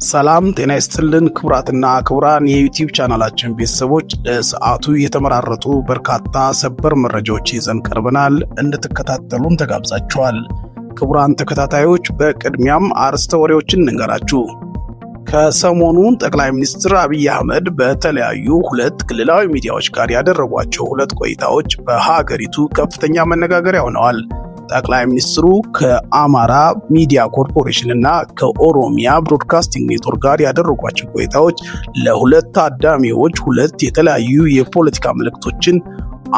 ሰላም ጤና ይስጥልን ክቡራትና ክቡራን የዩቲዩብ ቻናላችን ቤተሰቦች ለሰዓቱ የተመራረጡ በርካታ ሰበር መረጃዎች ይዘን ቀርበናል። እንድትከታተሉን ተጋብዛችኋል። ክቡራን ተከታታዮች በቅድሚያም አርዕስተ ወሬዎችን እንንገራችሁ። ከሰሞኑ ጠቅላይ ሚኒስትር አብይ አህመድ በተለያዩ ሁለት ክልላዊ ሚዲያዎች ጋር ያደረጓቸው ሁለት ቆይታዎች በሀገሪቱ ከፍተኛ መነጋገሪያ ሆነዋል። ጠቅላይ ሚኒስትሩ ከአማራ ሚዲያ ኮርፖሬሽን እና ከኦሮሚያ ብሮድካስቲንግ ኔትወርክ ጋር ያደረጓቸው ቆይታዎች ለሁለት ታዳሚዎች ሁለት የተለያዩ የፖለቲካ መልእክቶችን፣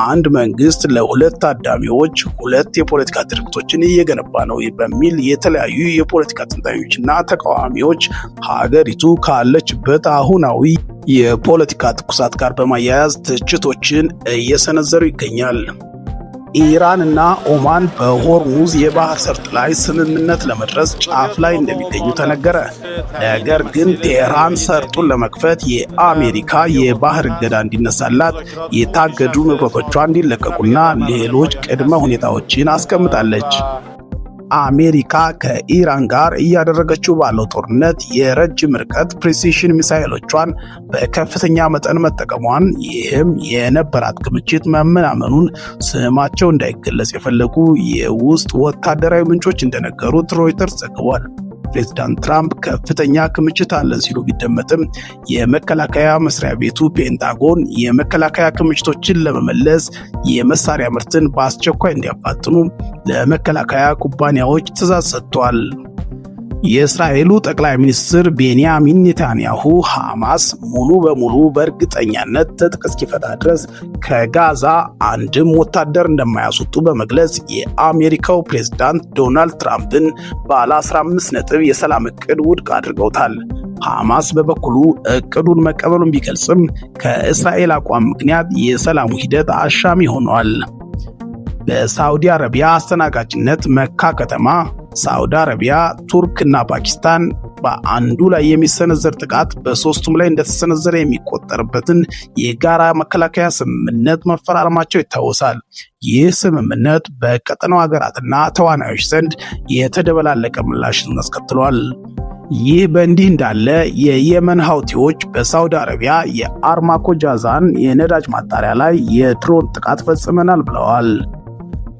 አንድ መንግስት ለሁለት ታዳሚዎች ሁለት የፖለቲካ ድርጅቶችን እየገነባ ነው በሚል የተለያዩ የፖለቲካ ተንታኞችና ተቃዋሚዎች ሀገሪቱ ካለችበት አሁናዊ የፖለቲካ ትኩሳት ጋር በማያያዝ ትችቶችን እየሰነዘሩ ይገኛል። ኢራን እና ኦማን በሆርሙዝ የባህር ሰርጥ ላይ ስምምነት ለመድረስ ጫፍ ላይ እንደሚገኙ ተነገረ። ነገር ግን ቴህራን ሰርጡን ለመክፈት የአሜሪካ የባህር እገዳ እንዲነሳላት፣ የታገዱ ንብረቶቿ እንዲለቀቁና ሌሎች ቅድመ ሁኔታዎችን አስቀምጣለች። አሜሪካ ከኢራን ጋር እያደረገችው ባለው ጦርነት የረጅም ርቀት ፕሪሲሽን ሚሳኤሎቿን በከፍተኛ መጠን መጠቀሟን፣ ይህም የነበራት ክምችት መመናመኑን ስማቸው እንዳይገለጽ የፈለጉ የውስጥ ወታደራዊ ምንጮች እንደነገሩት ሮይተርስ ዘግቧል። ፕሬዝዳንት ትራምፕ ከፍተኛ ክምችት አለን ሲሉ ቢደመጥም የመከላከያ መስሪያ ቤቱ ፔንታጎን የመከላከያ ክምችቶችን ለመመለስ የመሳሪያ ምርትን በአስቸኳይ እንዲያፋጥኑ ለመከላከያ ኩባንያዎች ትዕዛዝ ሰጥቷል። የእስራኤሉ ጠቅላይ ሚኒስትር ቤንያሚን ኔታንያሁ ሐማስ ሙሉ በሙሉ በእርግጠኛነት ትጥቅ እስኪፈታ ድረስ ከጋዛ አንድም ወታደር እንደማያስወጡ በመግለጽ የአሜሪካው ፕሬዝዳንት ዶናልድ ትራምፕን ባለ 15 ነጥብ የሰላም እቅድ ውድቅ አድርገውታል። ሐማስ በበኩሉ እቅዱን መቀበሉን ቢገልጽም ከእስራኤል አቋም ምክንያት የሰላሙ ሂደት አሻሚ ሆኗል። በሳዑዲ አረቢያ አስተናጋጅነት መካ ከተማ ሳዑዲ አረቢያ፣ ቱርክ እና ፓኪስታን በአንዱ ላይ የሚሰነዘር ጥቃት በሶስቱም ላይ እንደተሰነዘረ የሚቆጠርበትን የጋራ መከላከያ ስምምነት መፈራረማቸው ይታወሳል። ይህ ስምምነት በቀጠናው ሀገራትና ተዋናዮች ዘንድ የተደበላለቀ ምላሽን አስከትሏል። ይህ በእንዲህ እንዳለ የየመን ሀውቲዎች በሳዑዲ አረቢያ የአርማኮ ጃዛን የነዳጅ ማጣሪያ ላይ የድሮን ጥቃት ፈጽመናል ብለዋል።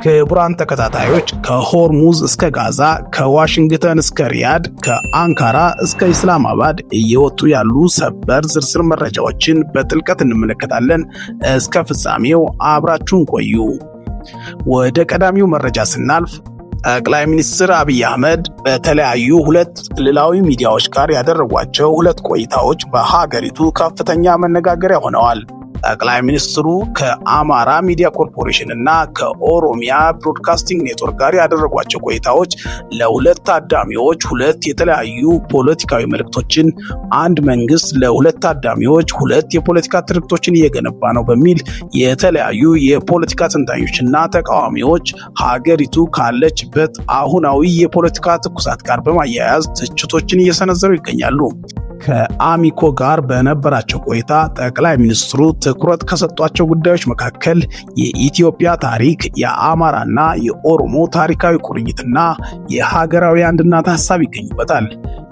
ክቡራን ተከታታዮች ከሆርሙዝ እስከ ጋዛ፣ ከዋሽንግተን እስከ ሪያድ፣ ከአንካራ እስከ ኢስላማባድ እየወጡ ያሉ ሰበር ዝርዝር መረጃዎችን በጥልቀት እንመለከታለን። እስከ ፍጻሜው አብራችሁን ቆዩ። ወደ ቀዳሚው መረጃ ስናልፍ ጠቅላይ ሚኒስትር አብይ አህመድ በተለያዩ ሁለት ክልላዊ ሚዲያዎች ጋር ያደረጓቸው ሁለት ቆይታዎች በሀገሪቱ ከፍተኛ መነጋገሪያ ሆነዋል። ጠቅላይ ሚኒስትሩ ከአማራ ሚዲያ ኮርፖሬሽን እና ከኦሮሚያ ብሮድካስቲንግ ኔትወርክ ጋር ያደረጓቸው ቆይታዎች ለሁለት ታዳሚዎች ሁለት የተለያዩ ፖለቲካዊ መልእክቶችን፣ አንድ መንግስት ለሁለት ታዳሚዎች ሁለት የፖለቲካ ትርክቶችን እየገነባ ነው በሚል የተለያዩ የፖለቲካ ተንታኞችና ተቃዋሚዎች ሀገሪቱ ካለችበት አሁናዊ የፖለቲካ ትኩሳት ጋር በማያያዝ ትችቶችን እየሰነዘሩ ይገኛሉ። ከአሚኮ ጋር በነበራቸው ቆይታ ጠቅላይ ሚኒስትሩ ትኩረት ከሰጧቸው ጉዳዮች መካከል የኢትዮጵያ ታሪክ፣ የአማራና የኦሮሞ ታሪካዊ ቁርኝትና የሀገራዊ አንድነት ሀሳብ ይገኙበታል።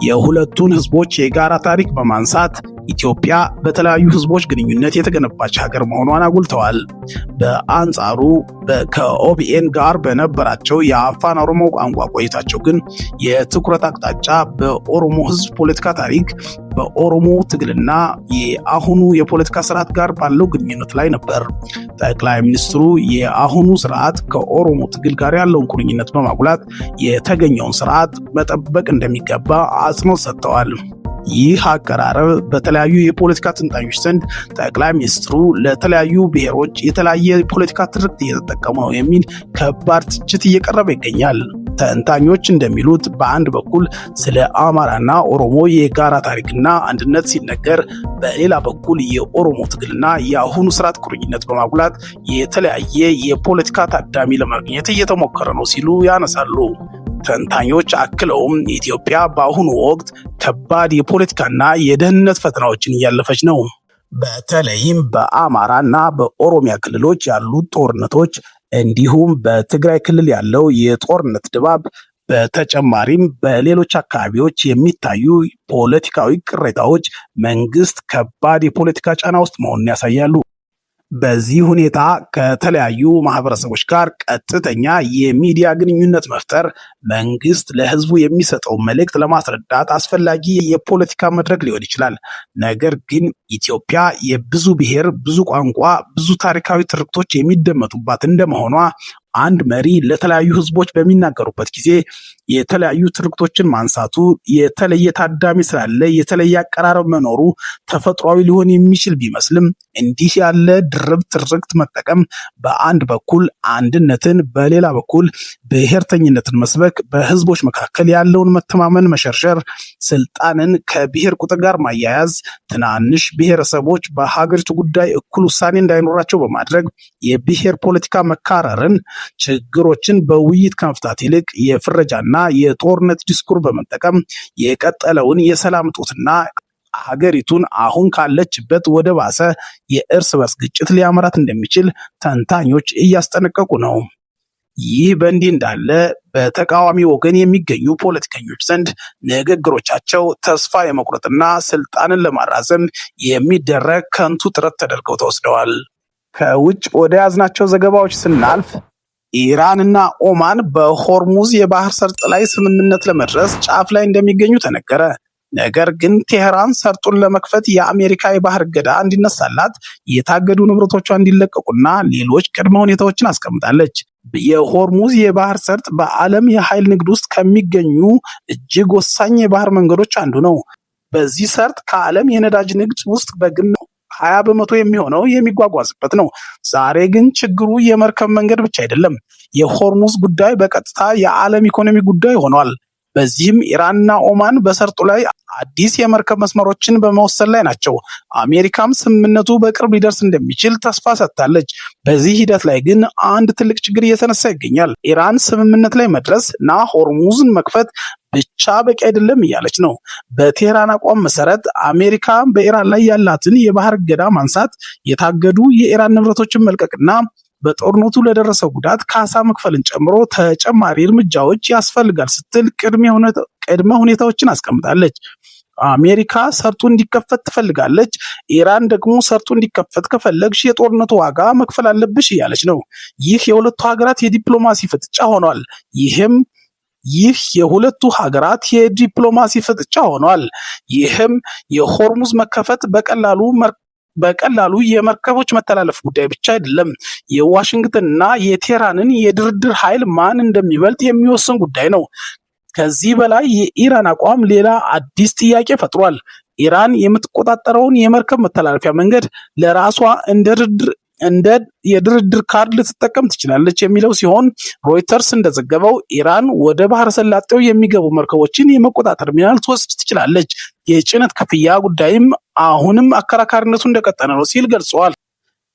የሁለቱን ህዝቦች የጋራ ታሪክ በማንሳት ኢትዮጵያ በተለያዩ ህዝቦች ግንኙነት የተገነባች ሀገር መሆኗን አጉልተዋል። በአንጻሩ ከኦቢኤን ጋር በነበራቸው የአፋን ኦሮሞ ቋንቋ ቆይታቸው ግን የትኩረት አቅጣጫ በኦሮሞ ህዝብ ፖለቲካ ታሪክ፣ በኦሮሞ ትግልና የአሁኑ የፖለቲካ ስርዓት ጋር ባለው ግንኙነት ላይ ነበር። ጠቅላይ ሚኒስትሩ የአሁኑ ስርዓት ከኦሮሞ ትግል ጋር ያለውን ቁርኝነት በማጉላት የተገኘውን ስርዓት መጠበቅ እንደሚገባ አጽንኦት ሰጥተዋል። ይህ አቀራረብ በተለያዩ የፖለቲካ ተንታኞች ዘንድ ጠቅላይ ሚኒስትሩ ለተለያዩ ብሔሮች የተለያየ የፖለቲካ ትርክት እየተጠቀሙ ነው የሚል ከባድ ትችት እየቀረበ ይገኛል። ተንታኞች እንደሚሉት በአንድ በኩል ስለ አማራና ኦሮሞ የጋራ ታሪክና አንድነት ሲነገር፣ በሌላ በኩል የኦሮሞ ትግልና የአሁኑ ስርዓት ቁርኝነት በማጉላት የተለያየ የፖለቲካ ታዳሚ ለማግኘት እየተሞከረ ነው ሲሉ ያነሳሉ። ተንታኞች አክለውም ኢትዮጵያ በአሁኑ ወቅት ከባድ የፖለቲካና የደህንነት ፈተናዎችን እያለፈች ነው። በተለይም በአማራና በኦሮሚያ ክልሎች ያሉት ጦርነቶች እንዲሁም በትግራይ ክልል ያለው የጦርነት ድባብ በተጨማሪም በሌሎች አካባቢዎች የሚታዩ ፖለቲካዊ ቅሬታዎች መንግስት ከባድ የፖለቲካ ጫና ውስጥ መሆኑን ያሳያሉ። በዚህ ሁኔታ ከተለያዩ ማህበረሰቦች ጋር ቀጥተኛ የሚዲያ ግንኙነት መፍጠር መንግስት ለህዝቡ የሚሰጠው መልእክት ለማስረዳት አስፈላጊ የፖለቲካ መድረክ ሊሆን ይችላል። ነገር ግን ኢትዮጵያ የብዙ ብሔር፣ ብዙ ቋንቋ፣ ብዙ ታሪካዊ ትርክቶች የሚደመጡባት እንደመሆኗ አንድ መሪ ለተለያዩ ህዝቦች በሚናገሩበት ጊዜ የተለያዩ ትርክቶችን ማንሳቱ የተለየ ታዳሚ ስላለ የተለየ አቀራረብ መኖሩ ተፈጥሯዊ ሊሆን የሚችል ቢመስልም እንዲህ ያለ ድርብ ትርክት መጠቀም በአንድ በኩል አንድነትን፣ በሌላ በኩል ብሔርተኝነትን መስበክ፣ በህዝቦች መካከል ያለውን መተማመን መሸርሸር፣ ስልጣንን ከብሔር ቁጥር ጋር ማያያዝ፣ ትናንሽ ብሔረሰቦች በሀገሪቱ ጉዳይ እኩል ውሳኔ እንዳይኖራቸው በማድረግ የብሔር ፖለቲካ መካረርን፣ ችግሮችን በውይይት ከመፍታት ይልቅ የፍረጃና የጦርነት ዲስኩር በመጠቀም የቀጠለውን የሰላም እጦትና ሀገሪቱን አሁን ካለችበት ወደ ባሰ የእርስ በርስ ግጭት ሊያመራት እንደሚችል ተንታኞች እያስጠነቀቁ ነው። ይህ በእንዲህ እንዳለ በተቃዋሚ ወገን የሚገኙ ፖለቲከኞች ዘንድ ንግግሮቻቸው ተስፋ የመቁረጥና ስልጣንን ለማራዘም የሚደረግ ከንቱ ጥረት ተደርገው ተወስደዋል። ከውጭ ወደ ያዝናቸው ዘገባዎች ስናልፍ ኢራንና ኦማን በሆርሙዝ የባህር ሰርጥ ላይ ስምምነት ለመድረስ ጫፍ ላይ እንደሚገኙ ተነገረ። ነገር ግን ቴህራን ሰርጡን ለመክፈት የአሜሪካ የባህር እገዳ እንዲነሳላት፣ የታገዱ ንብረቶቿ እንዲለቀቁና ሌሎች ቅድመ ሁኔታዎችን አስቀምጣለች። የሆርሙዝ የባህር ሰርጥ በዓለም የኃይል ንግድ ውስጥ ከሚገኙ እጅግ ወሳኝ የባህር መንገዶች አንዱ ነው። በዚህ ሰርጥ ከዓለም የነዳጅ ንግድ ውስጥ በግምት 20 በመቶ የሚሆነው የሚጓጓዝበት ነው። ዛሬ ግን ችግሩ የመርከብ መንገድ ብቻ አይደለም። የሆርሙዝ ጉዳይ በቀጥታ የዓለም ኢኮኖሚ ጉዳይ ሆኗል። በዚህም ኢራንና ኦማን በሰርጡ ላይ አዲስ የመርከብ መስመሮችን በመወሰን ላይ ናቸው። አሜሪካም ስምምነቱ በቅርብ ሊደርስ እንደሚችል ተስፋ ሰጥታለች። በዚህ ሂደት ላይ ግን አንድ ትልቅ ችግር እየተነሳ ይገኛል። ኢራን ስምምነት ላይ መድረስ እና ሆርሙዝን መክፈት ብቻ በቂ አይደለም እያለች ነው። በቴህራን አቋም መሰረት አሜሪካ በኢራን ላይ ያላትን የባህር እገዳ ማንሳት፣ የታገዱ የኢራን ንብረቶችን መልቀቅና በጦርነቱ ለደረሰው ጉዳት ካሳ መክፈልን ጨምሮ ተጨማሪ እርምጃዎች ያስፈልጋል ስትል ቅድመ ሁኔታዎችን አስቀምጣለች። አሜሪካ ሰርጡ እንዲከፈት ትፈልጋለች። ኢራን ደግሞ ሰርጡ እንዲከፈት ከፈለግሽ የጦርነቱ ዋጋ መክፈል አለብሽ እያለች ነው። ይህ የሁለቱ ሀገራት የዲፕሎማሲ ፍጥጫ ሆኗል። ይህ የሁለቱ ሀገራት የዲፕሎማሲ ፍጥጫ ሆኗል። ይህም የሆርሙዝ መከፈት በቀላሉ የመርከቦች መተላለፍ ጉዳይ ብቻ አይደለም። የዋሽንግተንና የቴህራንን የድርድር ኃይል ማን እንደሚበልጥ የሚወስን ጉዳይ ነው። ከዚህ በላይ የኢራን አቋም ሌላ አዲስ ጥያቄ ፈጥሯል። ኢራን የምትቆጣጠረውን የመርከብ መተላለፊያ መንገድ ለራሷ እንደ የድርድር ካርድ ልትጠቀም ትችላለች የሚለው ሲሆን ሮይተርስ እንደዘገበው ኢራን ወደ ባህረ ሰላጤው የሚገቡ መርከቦችን የመቆጣጠር ሚና ልትወስድ ትችላለች። የጭነት ክፍያ ጉዳይም አሁንም አከራካሪነቱ እንደቀጠለ ነው ሲል ገልጸዋል።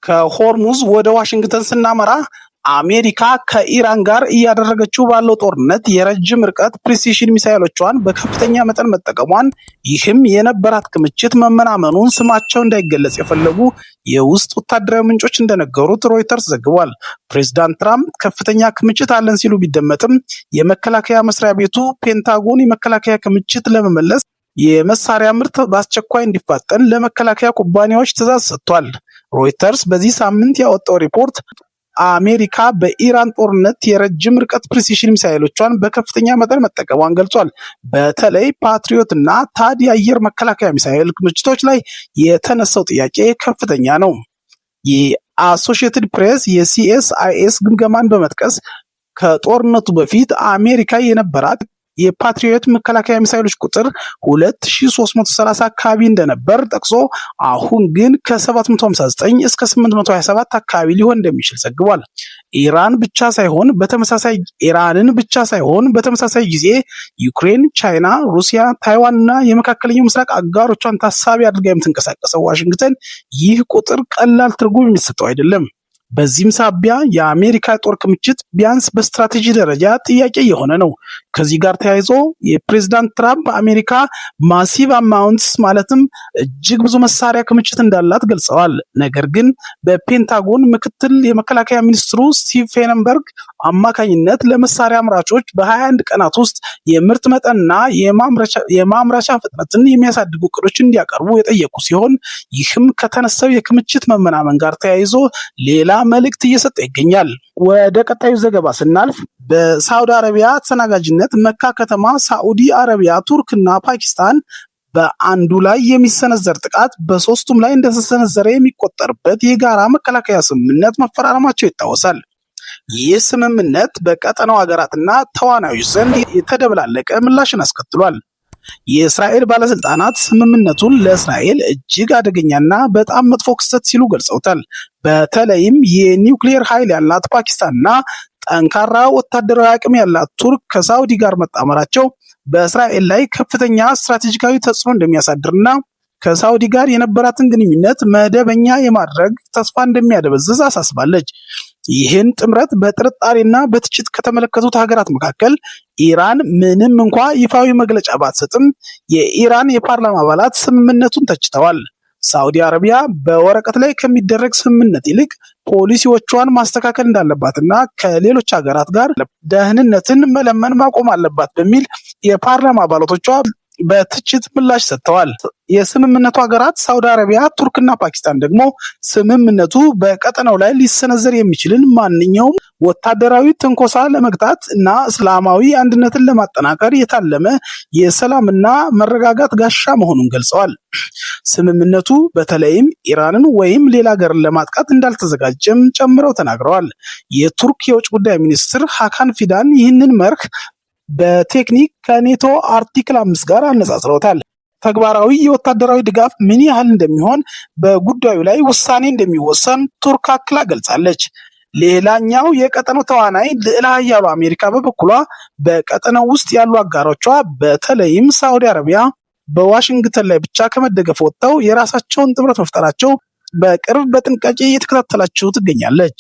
ከሆርሙዝ ወደ ዋሽንግተን ስናመራ አሜሪካ ከኢራን ጋር እያደረገችው ባለው ጦርነት የረጅም ርቀት ፕሪሲሽን ሚሳይሎቿን በከፍተኛ መጠን መጠቀሟን፣ ይህም የነበራት ክምችት መመናመኑን ስማቸው እንዳይገለጽ የፈለጉ የውስጥ ወታደራዊ ምንጮች እንደነገሩት ሮይተርስ ዘግቧል። ፕሬዚዳንት ትራምፕ ከፍተኛ ክምችት አለን ሲሉ ቢደመጥም የመከላከያ መስሪያ ቤቱ ፔንታጎን የመከላከያ ክምችት ለመመለስ የመሳሪያ ምርት በአስቸኳይ እንዲፋጠን ለመከላከያ ኩባንያዎች ትዕዛዝ ሰጥቷል። ሮይተርስ በዚህ ሳምንት ያወጣው ሪፖርት አሜሪካ በኢራን ጦርነት የረጅም ርቀት ፕሪሲሽን ሚሳይሎቿን በከፍተኛ መጠን መጠቀሟን ገልጿል። በተለይ ፓትሪዮት እና ታድ የአየር መከላከያ ሚሳይል ክምችቶች ላይ የተነሳው ጥያቄ ከፍተኛ ነው። የአሶሺየትድ ፕሬስ የሲኤስአይኤስ ግምገማን በመጥቀስ ከጦርነቱ በፊት አሜሪካ የነበራት የፓትሪዮት መከላከያ ሚሳይሎች ቁጥር 2330 አካባቢ እንደነበር ጠቅሶ አሁን ግን ከ759 እስከ 827 አካባቢ ሊሆን እንደሚችል ዘግቧል። ኢራንን ብቻ ሳይሆን በተመሳሳይ ጊዜ ዩክሬን፣ ቻይና፣ ሩሲያ፣ ታይዋን እና የመካከለኛው ምስራቅ አጋሮቿን ታሳቢ አድርጋ የምትንቀሳቀሰው ዋሽንግተን ይህ ቁጥር ቀላል ትርጉም የሚሰጠው አይደለም። በዚህም ሳቢያ የአሜሪካ ጦር ክምችት ቢያንስ በስትራቴጂ ደረጃ ጥያቄ የሆነ ነው። ከዚህ ጋር ተያይዞ የፕሬዝዳንት ትራምፕ አሜሪካ ማሲቭ አማውንትስ ማለትም እጅግ ብዙ መሳሪያ ክምችት እንዳላት ገልጸዋል። ነገር ግን በፔንታጎን ምክትል የመከላከያ ሚኒስትሩ ስቲቭ ፌነንበርግ አማካኝነት ለመሳሪያ አምራቾች በ21 ቀናት ውስጥ የምርት መጠንና የማምረቻ ፍጥነትን የሚያሳድጉ እቅዶች እንዲያቀርቡ የጠየቁ ሲሆን ይህም ከተነሳው የክምችት መመናመን ጋር ተያይዞ ሌላ መልእክት እየሰጠ ይገኛል። ወደ ቀጣዩ ዘገባ ስናልፍ በሳውዲ አረቢያ ተሰናጋጅነት መካ ከተማ ሳዑዲ አረቢያ፣ ቱርክ እና ፓኪስታን በአንዱ ላይ የሚሰነዘር ጥቃት በሶስቱም ላይ እንደተሰነዘረ የሚቆጠርበት የጋራ መከላከያ ስምምነት መፈራረማቸው ይታወሳል። ይህ ስምምነት በቀጠናው ሀገራትና ተዋናዮች ዘንድ የተደበላለቀ ምላሽን አስከትሏል። የእስራኤል ባለስልጣናት ስምምነቱን ለእስራኤል እጅግ አደገኛና በጣም መጥፎ ክስተት ሲሉ ገልጸውታል። በተለይም የኒውክሌር ኃይል ያላት ፓኪስታንና ጠንካራ ወታደራዊ አቅም ያላት ቱርክ ከሳውዲ ጋር መጣመራቸው በእስራኤል ላይ ከፍተኛ ስትራቴጂካዊ ተጽዕኖ እንደሚያሳድርና ከሳውዲ ጋር የነበራትን ግንኙነት መደበኛ የማድረግ ተስፋ እንደሚያደበዝዝ አሳስባለች። ይህን ጥምረት በጥርጣሬና በትችት ከተመለከቱት ሀገራት መካከል ኢራን ምንም እንኳ ይፋዊ መግለጫ ባትሰጥም የኢራን የፓርላማ አባላት ስምምነቱን ተችተዋል። ሳውዲ አረቢያ በወረቀት ላይ ከሚደረግ ስምምነት ይልቅ ፖሊሲዎቿን ማስተካከል እንዳለባትና ከሌሎች ሀገራት ጋር ደህንነትን መለመን ማቆም አለባት በሚል የፓርላማ አባላቶቿ በትችት ምላሽ ሰጥተዋል። የስምምነቱ ሀገራት ሳውዲ አረቢያ፣ ቱርክና ፓኪስታን ደግሞ ስምምነቱ በቀጠናው ላይ ሊሰነዘር የሚችልን ማንኛውም ወታደራዊ ትንኮሳ ለመግታት እና እስላማዊ አንድነትን ለማጠናከር የታለመ የሰላምና መረጋጋት ጋሻ መሆኑን ገልጸዋል። ስምምነቱ በተለይም ኢራንን ወይም ሌላ ሀገርን ለማጥቃት እንዳልተዘጋጀም ጨምረው ተናግረዋል። የቱርክ የውጭ ጉዳይ ሚኒስትር ሃካን ፊዳን ይህንን መርህ በቴክኒክ ከኔቶ አርቲክል 5 ጋር አነጻጽረውታል። ተግባራዊ የወታደራዊ ድጋፍ ምን ያህል እንደሚሆን በጉዳዩ ላይ ውሳኔ እንደሚወሰን ቱርክ አክላ ገልጻለች። ሌላኛው የቀጠናው ተዋናይ ልዕለ ኃያሉ አሜሪካ በበኩሏ በቀጠናው ውስጥ ያሉ አጋሮቿ በተለይም ሳዑዲ አረቢያ በዋሽንግተን ላይ ብቻ ከመደገፍ ወጥተው የራሳቸውን ጥምረት መፍጠራቸው በቅርብ በጥንቃቄ እየተከታተላችሁ ትገኛለች።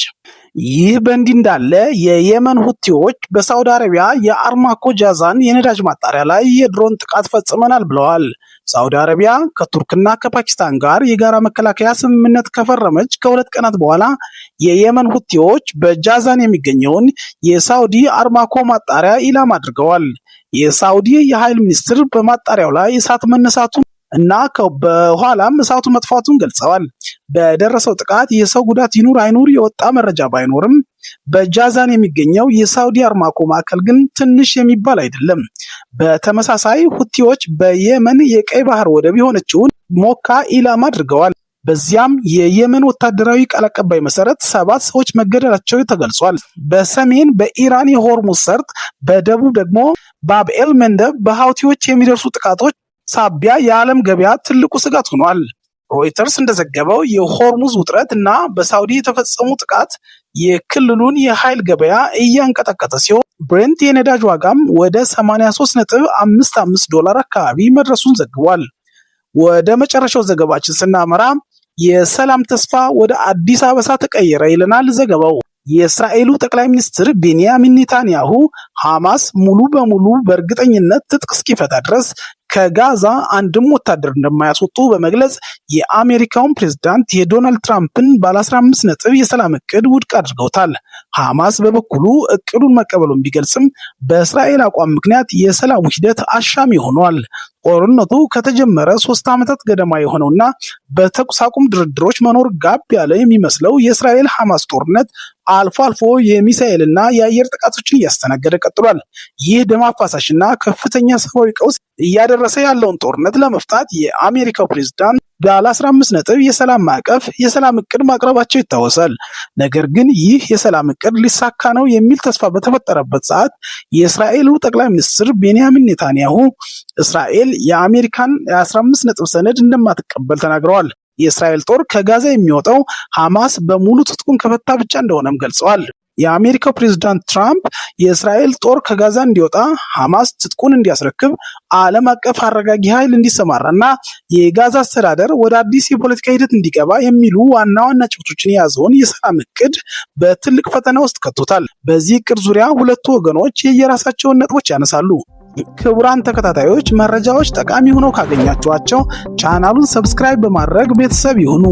ይህ በእንዲህ እንዳለ የየመን ሁቲዎች በሳውዲ አረቢያ የአርማኮ ጃዛን የነዳጅ ማጣሪያ ላይ የድሮን ጥቃት ፈጽመናል ብለዋል። ሳውዲ አረቢያ ከቱርክና ከፓኪስታን ጋር የጋራ መከላከያ ስምምነት ከፈረመች ከ2 ቀናት በኋላ የየመን ሁቲዎች በጃዛን የሚገኘውን የሳውዲ አርማኮ ማጣሪያ ኢላማ አድርገዋል። የሳውዲ የኃይል ሚኒስትር በማጣሪያው ላይ እሳት መነሳቱን እና በኋላም እሳቱ መጥፋቱን ገልጸዋል። በደረሰው ጥቃት የሰው ጉዳት ይኑር አይኑር የወጣ መረጃ ባይኖርም በጃዛን የሚገኘው የሳውዲ አርማኮ ማዕከል ግን ትንሽ የሚባል አይደለም። በተመሳሳይ ሁቲዎች በየመን የቀይ ባህር ወደብ የሆነችውን ሞካ ኢላማ አድርገዋል። በዚያም የየመን ወታደራዊ ቃል አቀባይ መሰረት 7 ሰዎች መገደላቸው ተገልጿል። በሰሜን በኢራን የሆርሙዝ ሰርጥ፣ በደቡብ ደግሞ ባብኤል መንደብ በሀውቲዎች የሚደርሱ ጥቃቶች ሳቢያ የዓለም ገበያ ትልቁ ስጋት ሆኗል። ሮይተርስ እንደዘገበው የሆርሙዝ ውጥረት እና በሳውዲ የተፈጸሙ ጥቃት የክልሉን የኃይል ገበያ እያንቀጠቀጠ ሲሆን ብሬንት የነዳጅ ዋጋም ወደ 83.55 ዶላር አካባቢ መድረሱን ዘግቧል። ወደ መጨረሻው ዘገባችን ስናመራ የሰላም ተስፋ ወደ አዲስ አበባ ተቀየረ ይለናል ዘገባው። የእስራኤሉ ጠቅላይ ሚኒስትር ቤንያሚን ኔታንያሁ ሐማስ ሙሉ በሙሉ በእርግጠኝነት ትጥቅ እስኪፈታ ድረስ ከጋዛ አንድም ወታደር እንደማያስወጡ በመግለጽ የአሜሪካውን ፕሬዝዳንት የዶናልድ ትራምፕን ባለ 15 ነጥብ የሰላም እቅድ ውድቅ አድርገውታል። ሐማስ በበኩሉ እቅዱን መቀበሉን ቢገልጽም በእስራኤል አቋም ምክንያት የሰላሙ ሂደት አሻሚ ሆኗል። ጦርነቱ ከተጀመረ 3 ዓመታት ገደማ የሆነውና በተኩስ አቁም ድርድሮች መኖር ጋብ ያለ የሚመስለው የእስራኤል ሐማስ ጦርነት አልፎ አልፎ የሚሳኤልና የአየር ጥቃቶችን እያስተናገደ ቀጥሏል። ይህ ደም አፋሳሽና ከፍተኛ ሰብአዊ ቀውስ እያደረሰ ያለውን ጦርነት ለመፍታት የአሜሪካው ፕሬዝዳንት ባለ 15 ነጥብ የሰላም ማዕቀፍ የሰላም እቅድ ማቅረባቸው ይታወሳል። ነገር ግን ይህ የሰላም እቅድ ሊሳካ ነው የሚል ተስፋ በተፈጠረበት ሰዓት የእስራኤሉ ጠቅላይ ሚኒስትር ቤንያሚን ኔታንያሁ እስራኤል የአሜሪካን የ15 ነጥብ ሰነድ እንደማትቀበል ተናግረዋል። የእስራኤል ጦር ከጋዛ የሚወጣው ሐማስ በሙሉ ትጥቁን ከፈታ ብቻ እንደሆነም ገልጸዋል። የአሜሪካው ፕሬዝዳንት ትራምፕ የእስራኤል ጦር ከጋዛ እንዲወጣ፣ ሐማስ ትጥቁን እንዲያስረክብ፣ ዓለም አቀፍ አረጋጊ ኃይል እንዲሰማራና የጋዛ አስተዳደር ወደ አዲስ የፖለቲካ ሂደት እንዲገባ የሚሉ ዋና ዋና ጭብጦችን የያዘውን የሰላም እቅድ በትልቅ ፈተና ውስጥ ከቶታል። በዚህ እቅድ ዙሪያ ሁለቱ ወገኖች የየራሳቸውን ነጥቦች ያነሳሉ። ክቡራን ተከታታዮች መረጃዎች ጠቃሚ ሆነው ካገኛችኋቸው ቻናሉን ሰብስክራይብ በማድረግ ቤተሰብ ይሁኑ።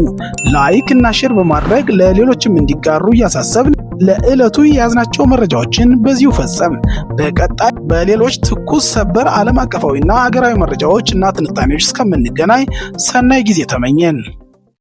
ላይክ እና ሼር በማድረግ ለሌሎችም እንዲጋሩ እያሳሰብን ለዕለቱ የያዝናቸው መረጃዎችን በዚሁ ፈጸም። በቀጣይ በሌሎች ትኩስ ሰበር ዓለም አቀፋዊና ሀገራዊ መረጃዎች እና ትንታኔዎች እስከምንገናኝ ሰናይ ጊዜ ተመኘን።